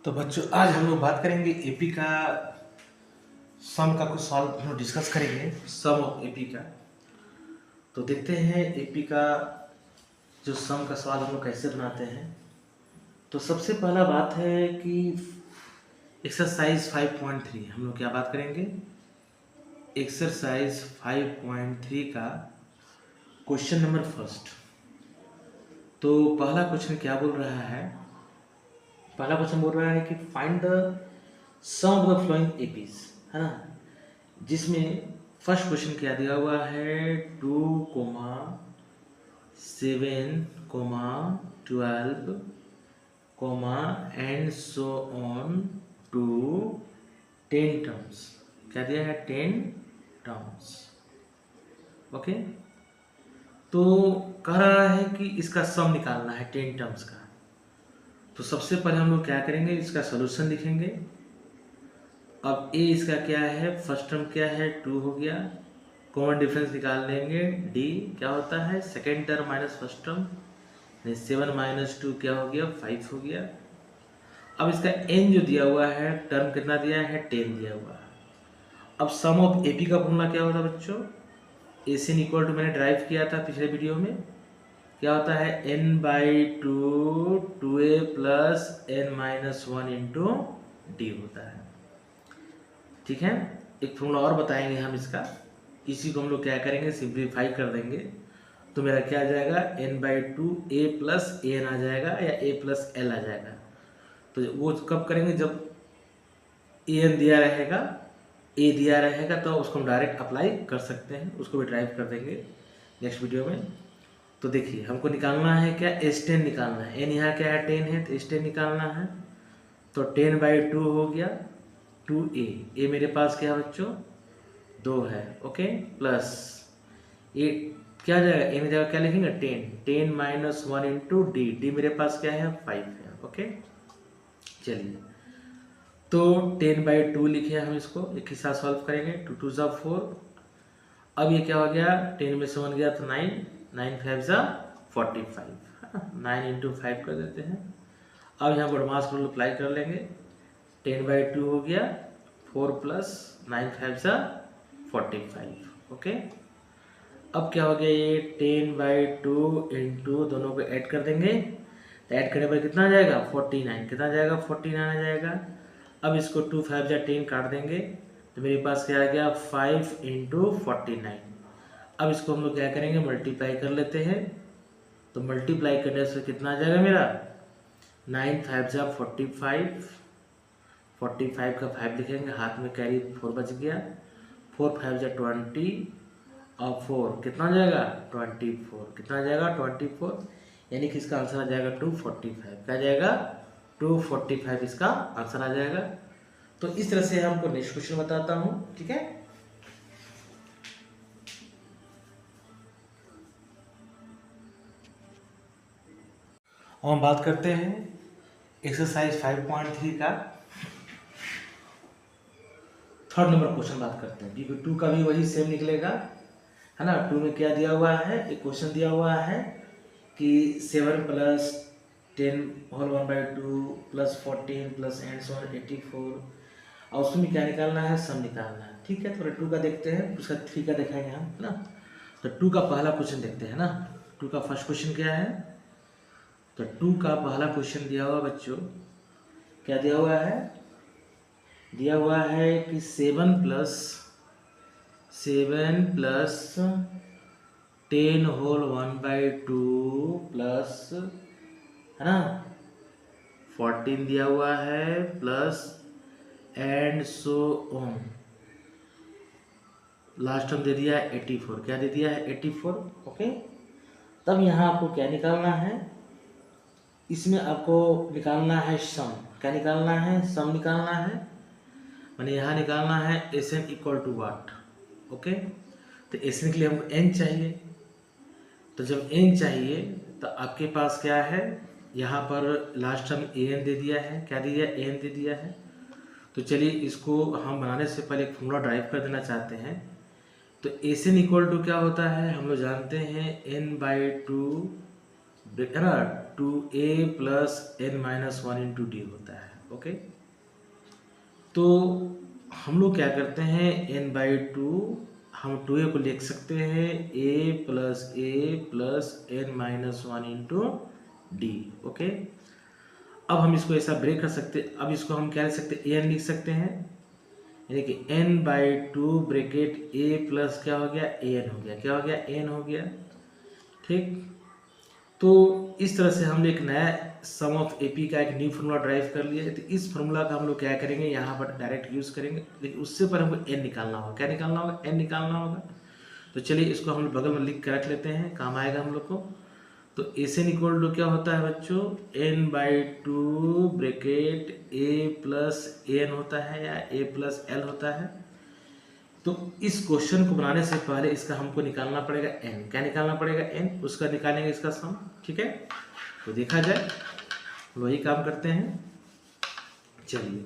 तो बच्चों आज हम लोग बात करेंगे एपी का सम का कुछ सॉल्व हम लोग डिस्कस करेंगे सम ऑफ एपी का। तो देखते हैं एपी का जो सम का सवाल हम लोग कैसे बनाते हैं। तो सबसे पहला बात है कि एक्सरसाइज 5.3 हम लोग क्या बात करेंगे, एक्सरसाइज 5.3 का क्वेश्चन नंबर फर्स्ट। तो पहला क्वेश्चन क्या बोल रहा है, पहला क्वेश्चन बोल रहा है कि find the sum of the following APs, है ना, जिसमें फर्स्ट क्वेश्चन क्या दिया हुआ है 2, 7, 12, and so on to 10 terms. क्या दिया है 10 टर्म्स। ओके, तो कह रहा है कि इसका सम निकालना है 10 टर्म्स का। तो सबसे पहले हम लोग क्या करेंगे, इसका सोल्यूशन लिखेंगे। अब ए इसका क्या है, फर्स्ट टर्म क्या है 2 हो गया, कॉमन डिफरेंस निकाल लेंगे, डी क्या होता है second term minus first term, 7 minus 2 क्या हो गया 5 हो गया। अब इसका एन जो दिया हुआ है टर्म कितना दिया है 10 दिया हुआ है। अब सम ऑफ एपी का फॉर्मूला क्या होता है बच्चों, ए सी इक्वल टू मैंने ड्राइव किया था पिछले वीडियो में, क्या होता है n/2 2a plus n-1 into D होता है। ठीक है, एक फॉर्मूला और बताएंगे हम इसका, इसी को हम लोग क्या करेंगे सिंप्लीफाई कर देंगे। तो मेरा क्या आ जाएगा n/2 a प्लस an आ जाएगा या a प्लस l आ जाएगा। तो वो कब करेंगे, जब an दिया रहेगा a दिया रहेगा तो उसको हम डायरेक्ट अप्लाई कर सकते हैं, उसको भी ड्राइव कर देंगे नेक्स्ट वीडियो में। तो देखिए हमको निकालना है क्या S10 निकालना है, n यहाँ क्या है 10 है तो S10 निकालना है। तो 10/2 हो गया 2a, a मेरे पास क्या है बच्चों 2 है, ओके, प्लस ये क्या जाएगा n जगह क्या लिखेंगे 10 माइनस 1 इंटू डी, डी मेरे पास क्या है 5 है, ओके। चलिए तो 10/2 लिखे हम इसको एक ही साथ सॉल्व करेंगे, 2 2 ज़ा 4। अब ये क्या हो गया 10 में से 1 गया तो 9, 9 5 ज़ा 45, 9 इंटू 5 कर देते हैं। अब यहाँ बॉडमास रूल अप्लाई कर लेंगे, 10/2 हो गया 4 प्लस 9 5 ज़ा 45, ओके। अब क्या हो गया ये 10/2 इंटू दोनों को ऐड कर देंगे, तो ऐड करने पर कितना आ जाएगा 49, कितना जाएगा 49 आ जाएगा। अब इसको 2 5 ज़ा 10 काट देंगे तो मेरे पास क्या आ गया 5 इंटू 49। अब इसको हम लोग क्या करेंगे मल्टीप्लाई कर लेते हैं, तो मल्टीप्लाई करने से कितना आ जाएगा मेरा 9 5 ज़ा 45, 45 का 5 लिखेंगे, हाथ में कैरी 4 बच गया, 4 5 ज़ा 20 और 4 कितना आ जाएगा 24, कितना आ जाएगा 24, यानी कि इसका आंसर आ जाएगा 245। क्या जाएगा 245 इसका आंसर आ जाएगा। तो इस तरह से हमको नेक्स्ट क्वेश्चन बताता हूँ, ठीक है। और हम बात करते हैं एक्सरसाइज 5.3 का थर्ड नंबर क्वेश्चन बात करते हैं, क्योंकि 2 का भी वही सेम निकलेगा, है ना। 2 में क्या दिया हुआ है, एक क्वेश्चन दिया हुआ है कि 7 plus 10 whole 1/2 plus 14 plus and so on 84, और उसमें क्या निकालना है सम निकालना है, ठीक है। थोड़ा 2 का देखते हैं, उसका 3 का देखेंगे हम, है ना। तो 2 का पहला क्वेश्चन देखते हैं ना, 2 का फर्स्ट क्वेश्चन क्या है। तो 2 का पहला क्वेश्चन दिया हुआ बच्चों, क्या दिया हुआ है, दिया हुआ है कि 7 प्लस 10 होल 1/2 प्लस, है ना, 14 दिया हुआ है plus and so on, last term दे दिया है 84, क्या दे दिया है 84, ओके। तब यहाँ आपको क्या निकालना है, इसमें आपको निकालना है सम, क्या निकालना है सम निकालना है, मैंने यहाँ निकालना है Sn equal to what, okay. तो Sn के लिए हमको n चाहिए, तो जब n चाहिए तो आपके पास क्या है, यहाँ पर लास्ट टर्म an दे दिया है, क्या दे दिया an दे दिया है। तो चलिए इसको हम बनाने से पहले एक फॉर्मूला ड्राइव कर देना चाहते हैं। तो Sn इक्वल टू क्या होता है, हम लोग जानते हैं n/2 है ना 2a plus n-1 into D होता है, ओके, तो हम लोग क्या करते हैं, n/2 हम 2a को लिख सकते हैं a+a+n-1 इंटू डी। ओके, अब हम इसको ऐसा ब्रेक कर सकते हैं, अब इसको हम क्या लिख सकते हैं, an लिख सकते हैं, यानी कि n/2 ब्रेकेट a प्लस क्या हो गया, an हो गया, क्या हो गया, n हो गया। ठीक, तो इस तरह से हमने एक नया सम ऑफ एपी का एक न्यू फार्मूला ड्राइव कर लिया है। तो इस फार्मूला का हम लोग क्या करेंगे, यहाँ पर डायरेक्ट यूज़ करेंगे, लेकिन उससे पर हमको एन निकालना होगा। क्या निकालना होगा, एन निकालना होगा। तो चलिए इसको हम बगल में लिख कर रख लेते हैं, काम आएगा हम लोग को। तो एस एन इक्वल टू क्या होता है बच्चों, n/2 bracket a plus N होता है या a प्लस एल होता है। तो इस क्वेश्चन को बनाने से पहले इसका हमको निकालना पड़ेगा n। क्या निकालना पड़ेगा, n, उसका निकालेंगे इसका सम। ठीक है, तो देखा जाए वही काम करते हैं। चलिए,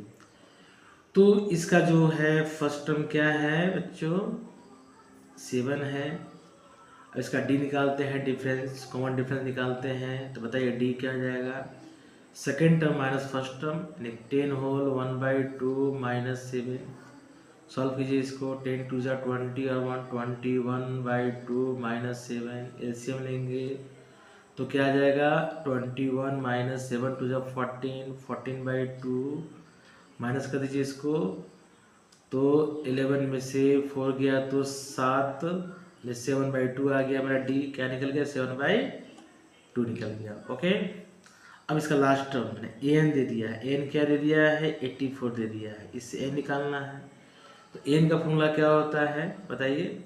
तो इसका जो है फर्स्ट टर्म क्या है बच्चों, 7 है। अब इसका d निकालते हैं, डिफरेंस, कॉमन डिफरेंस निकालते हैं। तो बताइए d क्या हो जाएगा, second term minus first term, यानी 10 होल 1/2 माइनस 7। सॉल्व कीजिए इसको, 10 2 जा 20 और 1/2 माइनस 7, एलसीएम लेंगे तो क्या आ जाएगा, 21 माइनस 7 2 जा 14, 14/2 माइनस कर दीजिए इसको, तो 11 में से 4 गया तो 7, 7/2 आ गया मेरा d, क्या निकल गया, 7/2 निकल गया। ओके, अब इसका लास्ट टर्म मैंने an दे दिया है, n क्या दे दिया है, 84 दे दिया है, इससे n निकालना है। तो n का फॉर्मूला क्या होता है बताइए,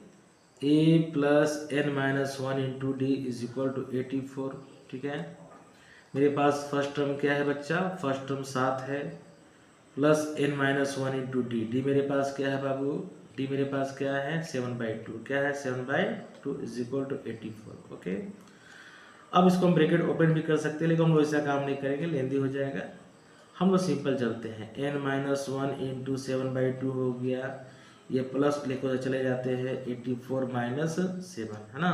a plus n-1 into D is equal to 84। ठीक है, मेरे पास फर्स्ट टर्म क्या है बच्चा, फर्स्ट टर्म 7 है, plus n-1 into D, D मेरे पास क्या है बाबू, डी मेरे पास क्या है, 7/2, क्या है, 7/2 इज इक्वल टू 84। ओके, अब इसको हम ब्रैकेट ओपन भी कर सकते हैं, लेकिन हम लोग ऐसा काम नहीं करेंगे, लेंदी हो जाएगा। हम लोग सिंपल चलते हैं, n-1 इंटू 7/2 हो गया, ये प्लस लेकर चले जाते हैं 84 माइनस 7, है ना।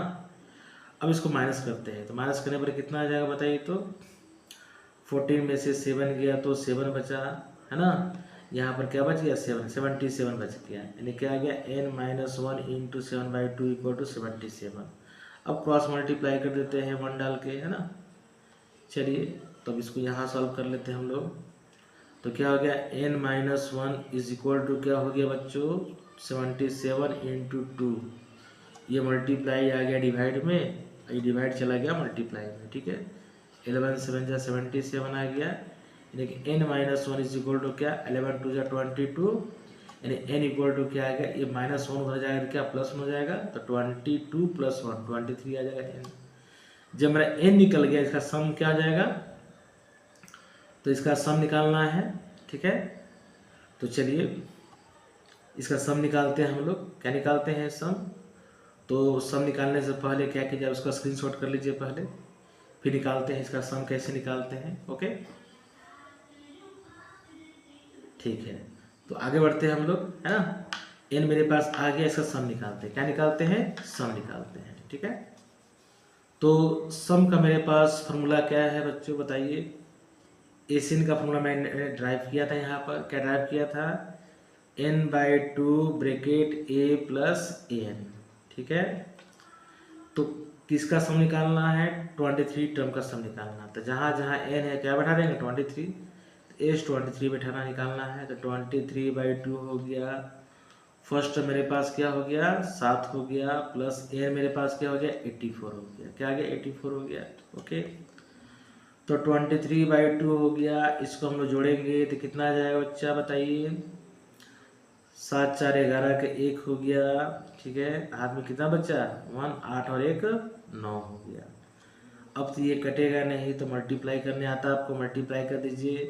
अब इसको माइनस करते हैं, तो माइनस करने पर कितना आ जाएगा बताइए, तो 14 में से 7 गया तो 7 बचा, है ना। यहाँ पर क्या बच गया, 77 बच गया, यानी क्या आ गया, n-1 इंटू 7/2 इक्वल टू 77। अब क्रॉस मल्टीप्लाई कर देते हैं 1 डाल के, है ना। चलिए, तो अब इसको यहाँ सॉल्व कर लेते हैं हम लोग। तो क्या हो गया, n-1 इज इक्वल टू क्या हो गया बच्चों, 77 इंटू 2, ये मल्टीप्लाई आ गया डिवाइड में, ये डिवाइड चला गया मल्टीप्लाई में। ठीक है, 11 7 जा 77 आ गया, यानी कि n-1 इज इक्वल टू क्या, 11 2 जा 22, यानी n इक्वल टू क्या आएगा, ये -1 हो जाएगा तो क्या प्लस हो जाएगा, तो 22 + 1 23 आ जाएगा n। जब मेरा n निकल गया, इसका सम क्या आ जाएगा, तो इसका सम निकालना है। ठीक है, तो चलिए इसका सम निकालते हैं हम लोग। क्या निकालते हैं, सम। तो सम निकालने से पहले क्या कीजिए, उसका स्क्रीनशॉट कर लीजिए पहले, फिर निकालते हैं इसका सम कैसे निकालते हैं। ओके, ठीक है, तो आगे बढ़ते हैं हम लोग, है ना। n मेरे पास आ गया, इसका सम निकालते हैं। क्या निकालते हैं, सम निकालते हैं। ठीक है, तो सम का मेरे पास फॉर्मूला क्या है बच्चों बताइए, एसिन का फॉर्मूला मैंने ड्राइव किया था, यहाँ पर क्या ड्राइव किया था, n/2 bracket a plus an। ठीक है, तो किसका सम निकालना है, 23 टर्म का सम निकालना। तो जहाँ जहाँ n है क्या बैठा देंगे, 23, एस 23 बैठाना निकालना है। तो 23/2 हो गया, फर्स्ट मेरे पास क्या हो गया, 7 हो गया, प्लस n मेरे पास क्या हो गया, 84 हो गया, क्या आ गया, 84 हो गया। ओके, तो 23/2 हो गया, इसको हम लोग जोड़ेंगे तो कितना आ जाएगा बच्चा बताइए, 7 4 11 का 1 हो गया। ठीक है, हाथ में कितना बचा, 1, 8 और 1 9 हो गया। अब तो ये कटेगा नहीं, तो मल्टीप्लाई करने आता है आपको, मल्टीप्लाई कर दीजिए।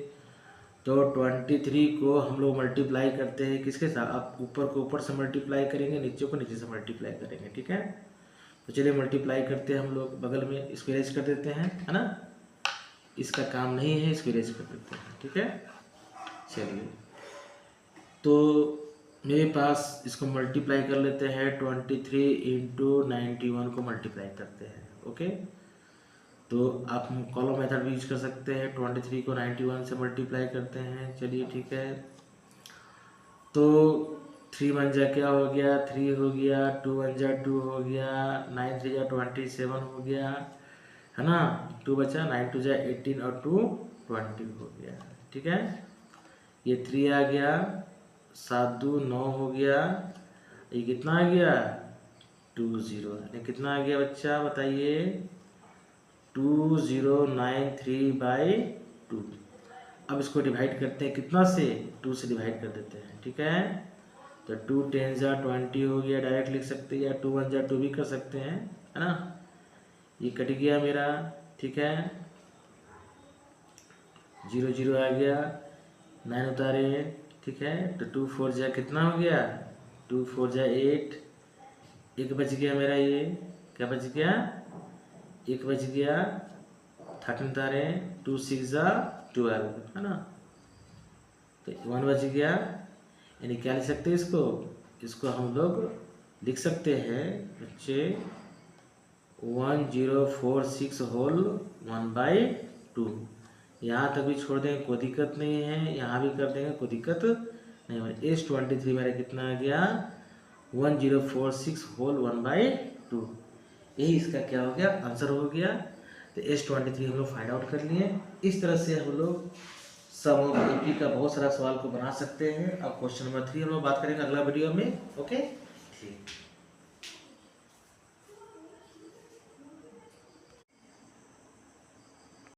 तो 23 को हम लोग मल्टीप्लाई करते हैं किसके साथ, आप ऊपर को ऊपर से मल्टीप्लाई करेंगे, नीचे को नीचे से मल्टीप्लाई करेंगे। ठीक है, तो चलिए मल्टीप्लाई करते हैं हम लोग, बगल में इसको इरेज कर देते हैं, है ना। इसका काम नहीं है, इसको इरेज कर देते हैं। ठीक है, चलिए, तो मेरे पास इसको मल्टीप्लाई कर लेते हैं, 23 इंटू 91 को मल्टीप्लाई करते हैं। ओके, तो आप कॉलम मेथड भी यूज कर सकते हैं। 23 को 91 से मल्टीप्लाई करते हैं। चलिए ठीक है, तो 3 वन जा क्या हो गया, 3 हो गया, 2 वन जा 2 हो गया, 9 3 जा 27 हो गया, है ना। 2 बचा, 9 2 जा 18 और 2 20 हो गया। ठीक है, ये 3 आ गया, 7 2 9 हो गया, ये कितना आ गया 20, ये कितना आ गया बच्चा बताइए 2093/2। अब इसको डिवाइड करते हैं कितना से, 2 से डिवाइड कर देते हैं। ठीक है, तो 2 10 जा 20 हो गया, डायरेक्ट लिख सकते हैं, या 2 1 जा 2 भी कर सकते हैं, है ना। ये कट गया मेरा, ठीक है, 0 0 आ गया, 9 उतारे, ठीक है, तो 2 4 जा कितना हो गया 2 4 जा 8, एक बच गया मेरा, ये क्या बच गया, एक बच गया, 13 उतारे, 2 6 जा 12, है ना, तो 1 बच गया। यानी क्या लिख सकते हैं इसको हम लोग लिख सकते हैं बच्चे 1046 होल 1/2। यहाँ तक भी छोड़ देंगे कोई दिक्कत नहीं है, यहाँ भी कर देंगे कोई दिक्कत नहीं है। S23 मेरा कितना आ गया 1046 होल 1/2, यही इसका क्या हो गया आंसर हो गया। तो S23 हम लोग फाइंड आउट कर लिए। इस तरह से हम लोग सम ऑफ AP का बहुत सारा सवाल को बना सकते हैं। अब क्वेश्चन नंबर 3 हम लोग बात करेंगे अगला वीडियो में। ओके, ठीक।